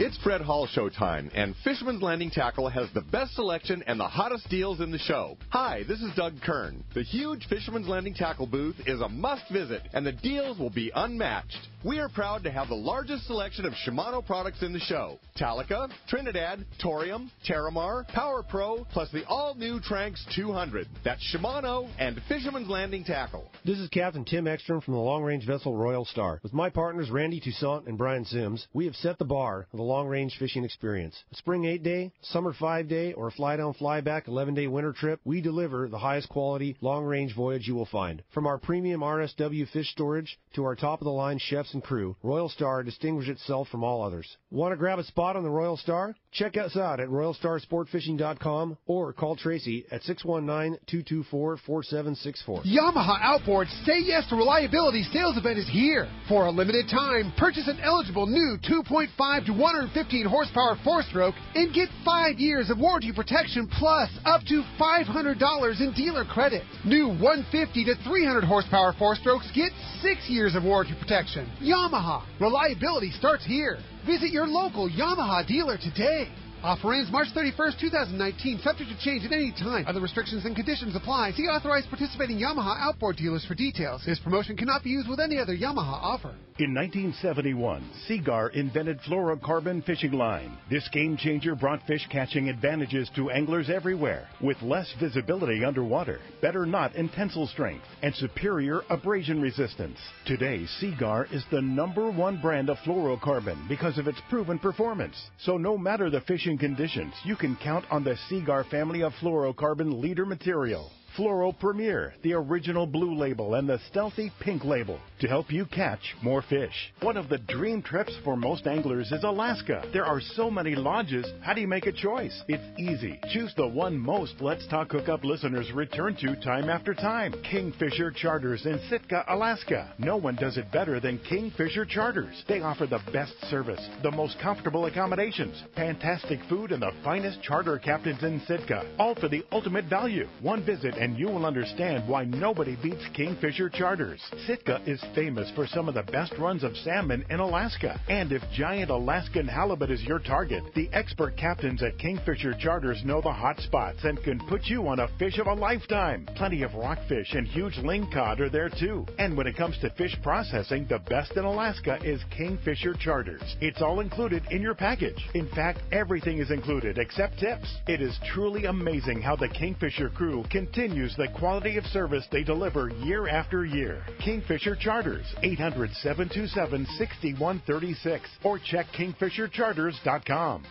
It's Fred Hall showtime, and Fisherman's Landing Tackle has the best selection and the hottest deals in the show. Hi, this is Doug Kern. The huge Fisherman's Landing Tackle booth is a must visit, and the deals will be unmatched. We are proud to have the largest selection of Shimano products in the show. Talica, Trinidad, Torium, Terramar, Power Pro, plus the all-new Tranx 200. That's Shimano and Fisherman's Landing Tackle. This is Captain Tim Ekstrom from the long-range vessel Royal Star. With my partners Randy Toussaint and Brian Sims, we have set the bar for the long-range fishing experience. A spring 8-day, summer 5-day, or a fly-down, fly-back 11-day winter trip, we deliver the highest quality long-range voyage you will find. From our premium RSW fish storage to our top-of-the-line chefs and crew, Royal Star distinguishes itself from all others. Want to grab a spot on the Royal Star? Check us out at RoyalStarSportFishing.com or call Tracy at 619-224-4764. Yamaha Outboards Say Yes to Reliability sales event is here. For a limited time, purchase an eligible new 2.5 to 115 horsepower 4-stroke and get 5 years of warranty protection plus up to $500 in dealer credit. New 150 to 300 horsepower 4-strokes get 6 years of warranty protection. Yamaha. Reliability starts here. Visit your local Yamaha dealer today. Offer ends March 31st, 2019, subject to change at any time. Other restrictions and conditions apply. See authorized participating Yamaha outboard dealers for details. This promotion cannot be used with any other Yamaha offer. In 1971, Seagar invented fluorocarbon fishing line. This game changer brought fish catching advantages to anglers everywhere, with less visibility underwater, better knot and tensile strength, and superior abrasion resistance. Today, Seagar is the #1 brand of fluorocarbon because of its proven performance. So no matter the fishing conditions, you can count on the Seagar family of fluorocarbon leader material. Fluoro Premier, the original blue label and the stealthy pink label to help you catch more fish. One of the dream trips for most anglers is Alaska. There are so many lodges. How do you make a choice? It's easy. Choose the one most Let's Talk Hookup listeners return to time after time. Kingfisher Charters in Sitka, Alaska. No one does it better than Kingfisher Charters. They offer the best service, the most comfortable accommodations, fantastic food, and the finest charter captains in Sitka. All for the ultimate value. One visit and you will understand why nobody beats Kingfisher Charters. Sitka is famous for some of the best runs of salmon in Alaska. And if giant Alaskan halibut is your target, the expert captains at Kingfisher Charters know the hot spots and can put you on a fish of a lifetime. Plenty of rockfish and huge lingcod are there too. And when it comes to fish processing, the best in Alaska is Kingfisher Charters. It's all included in your package. In fact, everything is included except tips. It is truly amazing how the Kingfisher crew continues the quality of service they deliver year after year. Kingfisher Charters, 800-727-6136, or check kingfishercharters.com.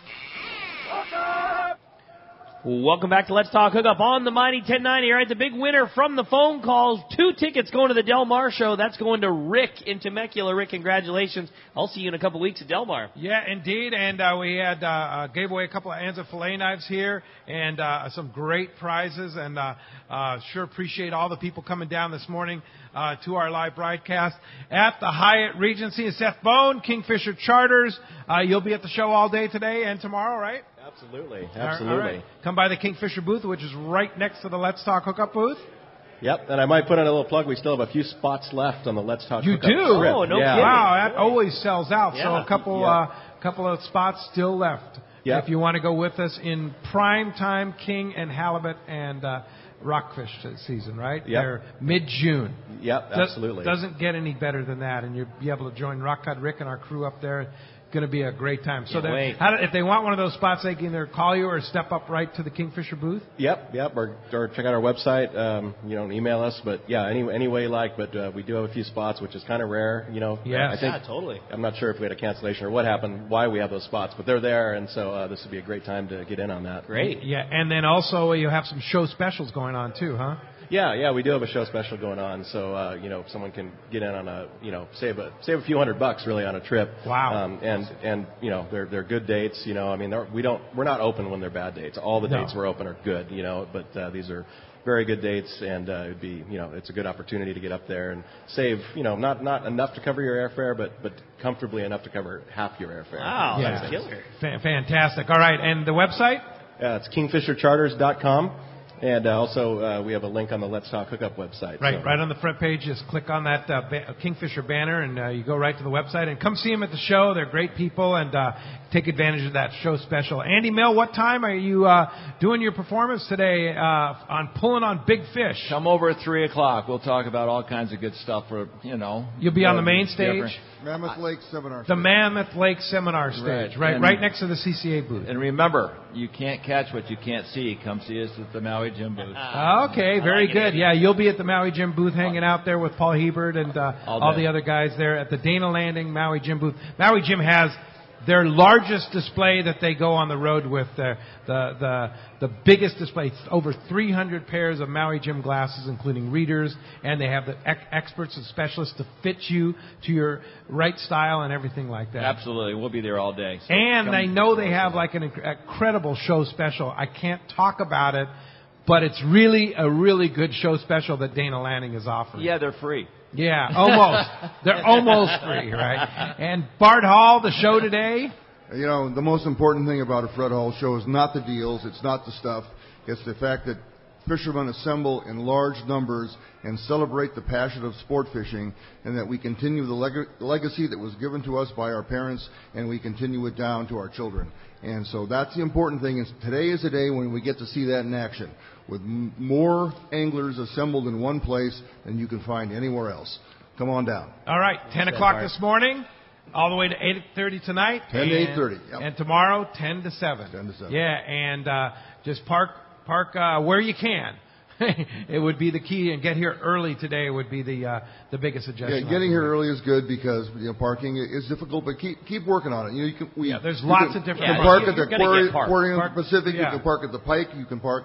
Welcome back to Let's Talk Hookup on the Mighty 1090. All right, the big winner from the phone calls, 2 tickets going to the Del Mar show. That's going to Rick in Temecula. Rick, congratulations. I'll see you in a couple weeks at Del Mar. Yeah, indeed. And we had gave away a couple of Anza fillet knives here and some great prizes. And sure appreciate all the people coming down this morning to our live broadcast at the Hyatt Regency. Seth Bone, Kingfisher Charters. You'll be at the show all day today and tomorrow, right? Absolutely. All right. Come by the Kingfisher booth, which is right next to the Let's Talk Hookup booth. Yep, and I might put in a little plug. We still have a few spots left on the Let's Talk You Hookup do? trip. Oh, no yeah. kidding. Wow, that always sells out. Yeah. So a couple of spots still left. Yep. If you want to go with us in prime time king and halibut and rockfish season, right? Yep. They're mid-June. Yep, absolutely. Doesn't get any better than that, and you'll be able to join Rockcod Rick and our crew up there. Going to be a great time. So if they want one of those spots, they can either call you or step up right to the Kingfisher booth. Yep, or check out our website. Email us, but yeah, any way you like. But we do have a few spots, which is kind of rare. Yeah, I think, totally. I'm not sure if we had a cancellation or what happened, why we have those spots, but they're there, and so this would be a great time to get in on that. Great. Yeah, and then also you have some show specials going on too, huh? Yeah, we do have a show special going on, so if someone can get in on a save a few $100 really on a trip. Wow. And they're good dates. We're not open when they're bad dates. All the dates we're open are good. But these are very good dates, and it'd be it's a good opportunity to get up there and save not enough to cover your airfare, but comfortably enough to cover half your airfare. Wow, that's killer. Fantastic. All right, and the website? It's kingfishercharters.com. And also, we have a link on the Let's Talk Hookup website. Right, so. right on the front page. Just click on that Kingfisher banner, and you go right to the website. And come see them at the show. They're great people, and take advantage of that show special. Andy Mill, what time are you doing your performance today on Pulling on Big Fish? Come over at 3 o'clock. We'll talk about all kinds of good stuff for, You'll be on the main stage? Mammoth Lake Seminar Stage. The Mammoth Lake Seminar Stage, right next to the CCA booth. And remember, you can't catch what you can't see. Come see us at the Maui Gym booth. Okay, very good. Yeah, you'll be at the Maui Gym booth hanging out there with Paul Hebert and all the other guys there at the Dana Landing Maui Gym booth. Maui Gym has their largest display that they go on the road with, the biggest display. It's over 300 pairs of Maui Gym glasses, including readers, and they have the experts and specialists to fit you to your right style and everything like that. Absolutely. We'll be there all day. So and I know they have like an incredible show special. I can't talk about it, but it's really a really good show special that Dana Landing is offering. Yeah, they're free. Yeah, almost. They're almost free, right? And Bart Hall, the show today? The most important thing about a Fred Hall show is not the deals, it's not the stuff, it's the fact that fishermen assemble in large numbers and celebrate the passion of sport fishing, and that we continue the legacy that was given to us by our parents, and we continue it down to our children. And so that's the important thing. Is today is the day when we get to see that in action, with more anglers assembled in one place than you can find anywhere else. Come on down. All right, 10 o'clock this morning, all the way to 8:30 tonight. 10 to 8:30. Yep. And tomorrow, 10 to 7. 10 to 7. Yeah, and just park where you can. It would be the key, and get here early today would be the biggest suggestion. Yeah, getting here early is good because parking is difficult, but keep working on it. There's lots of different. You can park at the Aquarium Pacific. You can park at the Pike. You can park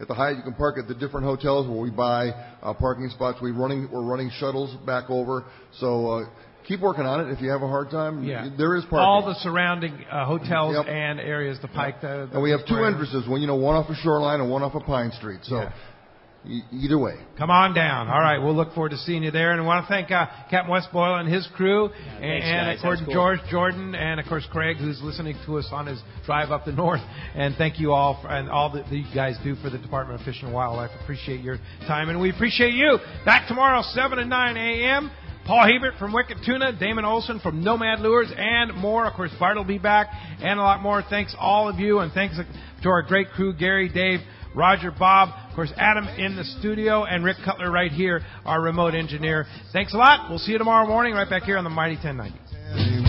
at the Hyatt. You can park at the different hotels where we buy parking spots. We're running shuttles back over. So keep working on it. If you have a hard time, there is parking. All the surrounding hotels and areas, the Pike. And we have two entrances, one off of Shoreline and one off of Pine Street. So. Either way. Come on down. All right, we'll look forward to seeing you there. And I want to thank Captain Wes Boyle and his crew, and of course George Jordan, and of course Craig, who's listening to us on his drive up the north. And thank you all and all that you guys do for the Department of Fish and Wildlife. Appreciate your time, and we appreciate you. Back tomorrow, 7 and 9 a.m. Paul Hebert from Wicked Tuna, Damon Olson from Nomad Lures, and more. Of course, Bart will be back, and a lot more. Thanks all of you, and thanks to our great crew, Gary, Dave, Roger, Bob, of course, Adam in the studio, and Rick Cutler right here, our remote engineer. Thanks a lot. We'll see you tomorrow morning right back here on the Mighty 1090.